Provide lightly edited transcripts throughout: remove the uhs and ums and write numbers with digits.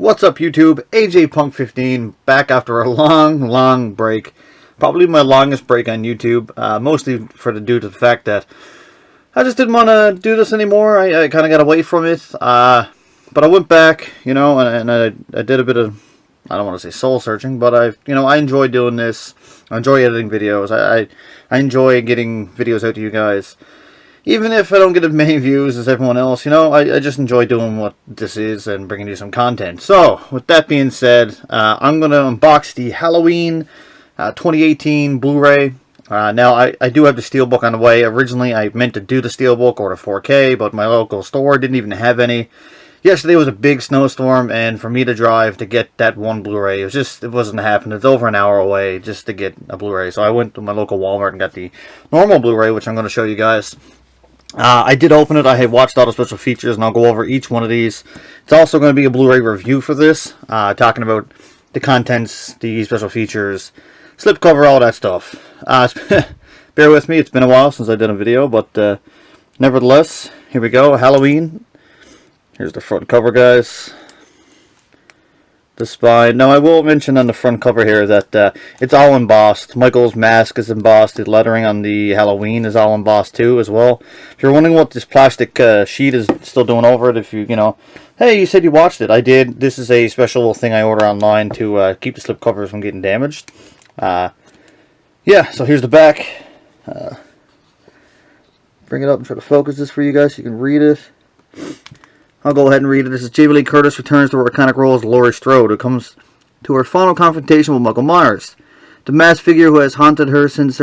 What's up, YouTube? AJPunk 15 back after a long break. Probably my longest break on YouTube. Mostly due to the fact that I just didn't want to do this anymore. I kind of got away from it. But I went back, and I did a bit of, I don't want to say soul searching, but I enjoy doing this. I enjoy editing videos. I enjoy getting videos out to you guys. Even if I don't get as many views as everyone else, I just enjoy doing what this is and bringing you some content. So, with that being said, I'm going to unbox the Halloween 2018 Blu Ray. Now, I do have the Steelbook on the way. Originally, I meant to do the Steelbook or the 4K, but my local store didn't even have any. Yesterday was a big snowstorm, and for me to drive to get that one Blu-ray, it wasn't happening. It's over an hour away just to get a Blu-ray. So I went to my local Walmart and got the normal Blu-ray, which I'm going to show you guys. I did open it. I had watched all the special features, and I'll go over each one of these. It's also going to be a Blu-ray review for this, talking about the contents, the special features, slipcover, all that stuff. Bear with me, it's been a while since I did a video, but nevertheless, here we go, Halloween. Here's the front cover, guys. The spine. Now, I will mention on the front cover here that it's all embossed. Michael's mask is embossed. The lettering on the Halloween is all embossed too, as well. If you're wondering what this plastic sheet is still doing over it, hey, you said you watched it. I did. This is a special thing I order online to keep the slip covers from getting damaged. Yeah, so here's the back. Bring it up and try to focus this for you guys so you can read it. I'll go ahead and read it. This is Jamie Lee Curtis returns to her iconic role as Laurie Strode, who comes to her final confrontation with Michael Myers, the masked figure who has haunted her since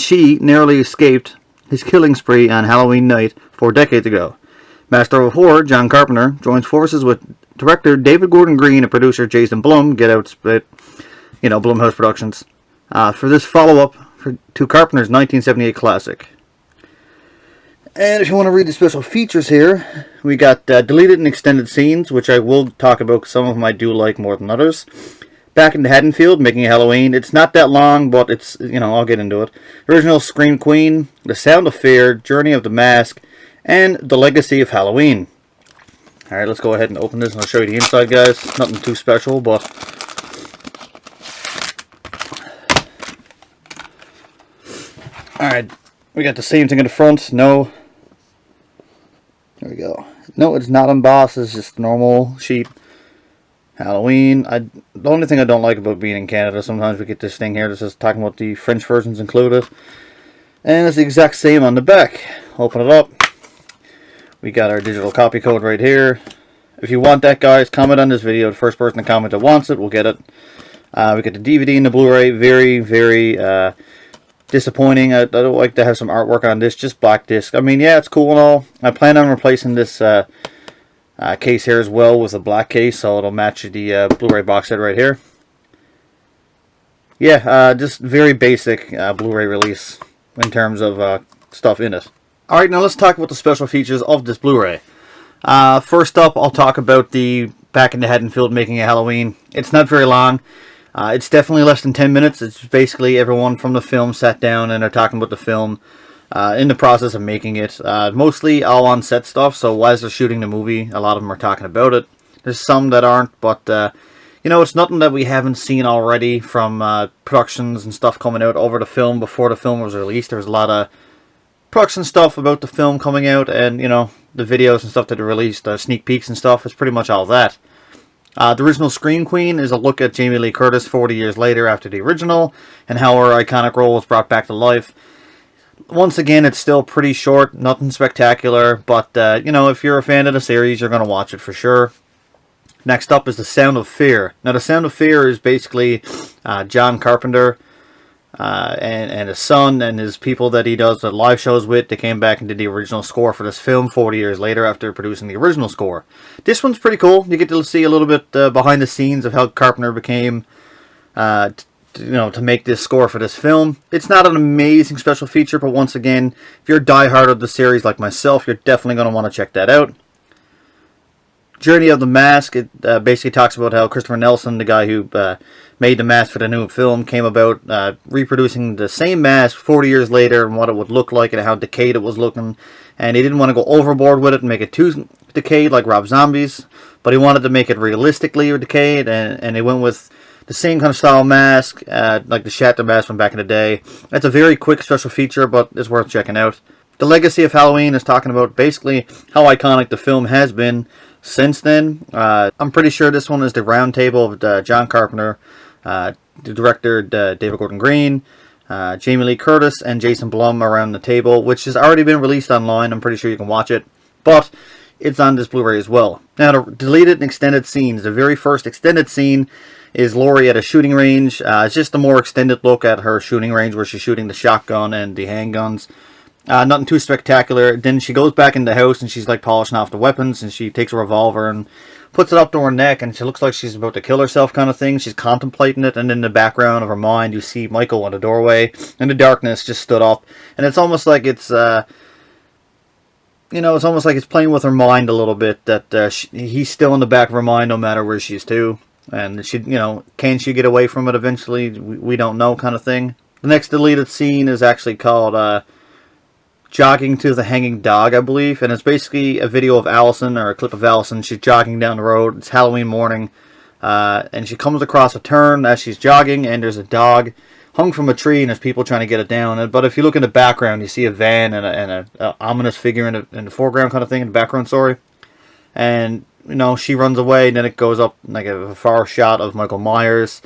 she narrowly escaped his killing spree on Halloween night 4 decades ago. Master of Horror John Carpenter joins forces with director David Gordon Green and producer Jason Blum, Get Out Split, Blumhouse Productions, for this follow-up to Carpenter's 1978 classic. And if you want to read the special features here, we got deleted and extended scenes, which I will talk about because some of them I do like more than others. Back in Haddonfield, Making Halloween. It's not that long, but it's, I'll get into it. Original Scream Queen, The Sound of Fear, Journey of the Mask, and The Legacy of Halloween. Alright, let's go ahead and open this and I'll show you the inside, guys. Nothing too special, but alright, we got the same thing in the front. No. There we go. No, it's not embossed. It's just normal sheet. Halloween. The only thing I don't like about being in Canada, sometimes we get this thing here that says talking about the French versions included. And it's the exact same on the back. Open it up. We got our digital copy code right here. If you want that, guys, comment on this video. The first person to comment that wants it will get it. We got the DVD and the Blu-ray. Very disappointing. I don't like to have some artwork on this, just black disc. I mean, yeah, it's cool and all. I plan on replacing this case here as well with a black case, so it'll match the Blu-ray box set right here. Yeah, just very basic Blu-ray release in terms of stuff in it. Alright, now let's talk about the special features of this Blu-ray. First up, I'll talk about the Back in the Haddonfield Making a Halloween. It's not very long. It's definitely less than 10 minutes. It's basically everyone from the film sat down and are talking about the film in the process of making it. Mostly all on set stuff, so as they're shooting the movie, a lot of them are talking about it. There's some that aren't, but it's nothing that we haven't seen already from productions and stuff coming out over the film before the film was released. There was a lot of production stuff about the film coming out, and the videos and stuff that are released, sneak peeks and stuff. It's pretty much all that. The original Scream Queen is a look at Jamie Lee Curtis 40 years later after the original, and how her iconic role was brought back to life. Once again, it's still pretty short, nothing spectacular, but, if you're a fan of the series, you're going to watch it for sure. Next up is The Sound of Fear. Now, The Sound of Fear is basically John Carpenter and his son and his people that he does the live shows with. They came back and did the original score for this film 40 years later after producing the original score. This one's pretty cool. You get to see a little bit behind the scenes of how Carpenter became, to make this score for this film. It's not an amazing special feature, but once again, if you're a diehard of the series like myself, you're definitely going to want to check that out. Journey of the Mask, it basically talks about how Christopher Nelson, the guy who made the mask for the new film, came about reproducing the same mask 40 years later and what it would look like and how decayed it was looking. And he didn't want to go overboard with it and make it too decayed like Rob Zombie's, but he wanted to make it realistically decayed, and he went with the same kind of style mask, like the Shatter mask from back in the day. It's a very quick special feature, but it's worth checking out. The Legacy of Halloween is talking about basically how iconic the film has been since then. I'm pretty sure this one is the round table of John Carpenter, the director David Gordon Green, Jamie Lee Curtis, and Jason Blum around the table, which has already been released online. I'm pretty sure you can watch it, but it's on this Blu-ray as well. Now, the deleted and extended scenes. The very first extended scene is Laurie at a shooting range. It's just a more extended look at her shooting range where she's shooting the shotgun and the handguns. Nothing too spectacular. Then she goes back in the house and she's like polishing off the weapons, and she takes a revolver and puts it up to her neck, and she looks like she's about to kill herself kind of thing. She's contemplating it, and in the background of her mind you see Michael in the doorway, and the darkness just stood up, and it's almost like it's it's almost like it's playing with her mind a little bit, that he's still in the back of her mind no matter where she's to, and she, can she get away from it eventually? We don't know, kind of thing. The next deleted scene is actually called Jogging to the Hanging Dog, I believe, and it's basically a video of Allison, or a clip of Allison. She's jogging down the road. It's Halloween morning, and she comes across a turn as she's jogging, and there's a dog hung from a tree, and there's people trying to get it down. But if you look in the background, you see a van and a ominous figure in the foreground, kind of thing, in the background, sorry. And she runs away, and then it goes up like a far shot of Michael Myers,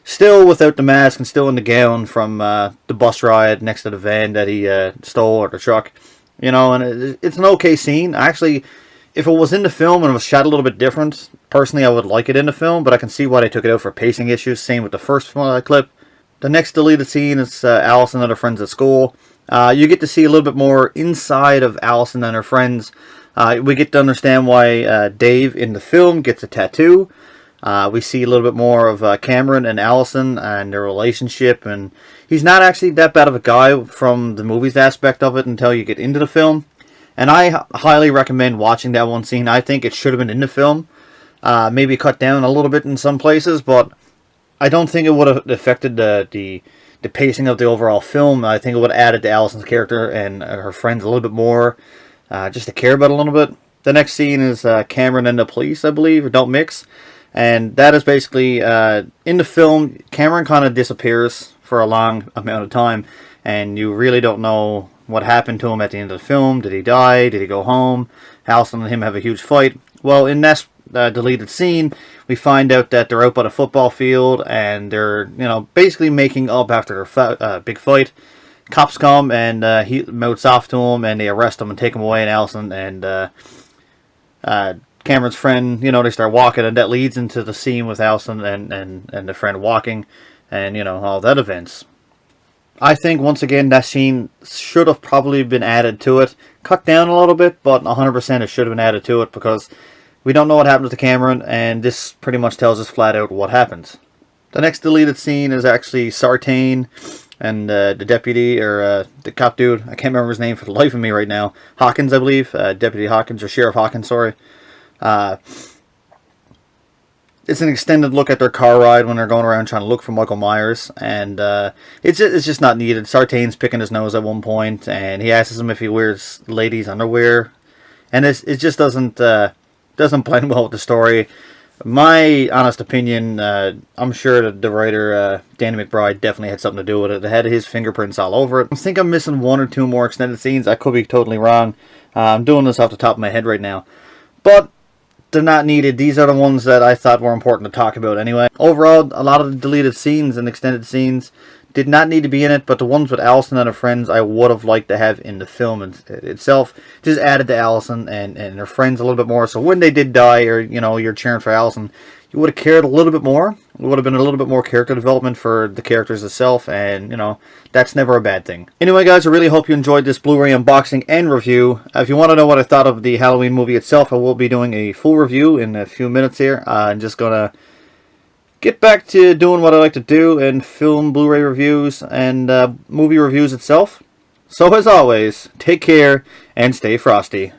still without the mask and still in the gown from the bus ride next to the van that he stole, or the truck. And it's an okay scene. Actually, if it was in the film and it was shot a little bit different, personally I would like it in the film, but I can see why they took it out for pacing issues. Same with the first clip. The next deleted scene is Allison and her friends at school. You get to see a little bit more inside of Allison and her friends. We get to understand why Dave in the film gets a tattoo. We see a little bit more of Cameron and Allison and their relationship, and he's not actually that bad of a guy from the movies aspect of it until you get into the film. And I highly recommend watching that one scene. I think it should have been in the film, maybe cut down a little bit in some places, but I don't think it would have affected the pacing of the overall film. I think it would have added to Allison's character and her friends a little bit more, just to care about a little bit. The next scene is Cameron and the police, I believe, or Don't Mix. And that is basically, in the film, Cameron kind of disappears for a long amount of time, and you really don't know what happened to him at the end of the film. Did he die? Did he go home? Allison and him have a huge fight. Well, in that deleted scene, we find out that they're out by the football field, and they're, basically making up after their big fight. Cops come, and he mouths off to him, and they arrest him and take him away, and Allison and Cameron's friend, they start walking, and that leads into the scene with Allison and the friend walking, and, all that events. I think, once again, that scene should have probably been added to it. Cut down a little bit, but 100% it should have been added to it, because we don't know what happens to Cameron, and this pretty much tells us flat out what happens. The next deleted scene is actually Sartain and the deputy, or the cop dude. I can't remember his name for the life of me right now. Hawkins, I believe. Deputy Hawkins, or Sheriff Hawkins, sorry. It's an extended look at their car ride when they're going around trying to look for Michael Myers, and it's just not needed. Sartain's picking his nose at one point, and he asks him if he wears ladies' underwear, and it just doesn't blend well with the story. My honest opinion, I'm sure that the writer Danny McBride definitely had something to do with it. It had his fingerprints all over it. I think I'm missing one or two more extended scenes. I could be totally wrong. I'm doing this off the top of my head right now, but they're not needed. These are the ones that I thought were important to talk about anyway. Overall, a lot of the deleted scenes and extended scenes did not need to be in it, but the ones with Allison and her friends I would have liked to have in the film itself. Just added to Allison and her friends a little bit more, so when they did die, or you're cheering for Allison, you would have cared a little bit more. It would have been a little bit more character development for the characters itself, and that's never a bad thing. Anyway, guys, I really hope you enjoyed this Blu-ray unboxing and review. If you want to know what I thought of the Halloween movie itself, I will be doing a full review in a few minutes here. I'm just gonna get back to doing what I like to do, and film Blu-ray reviews and movie reviews itself. So as always, take care and stay frosty.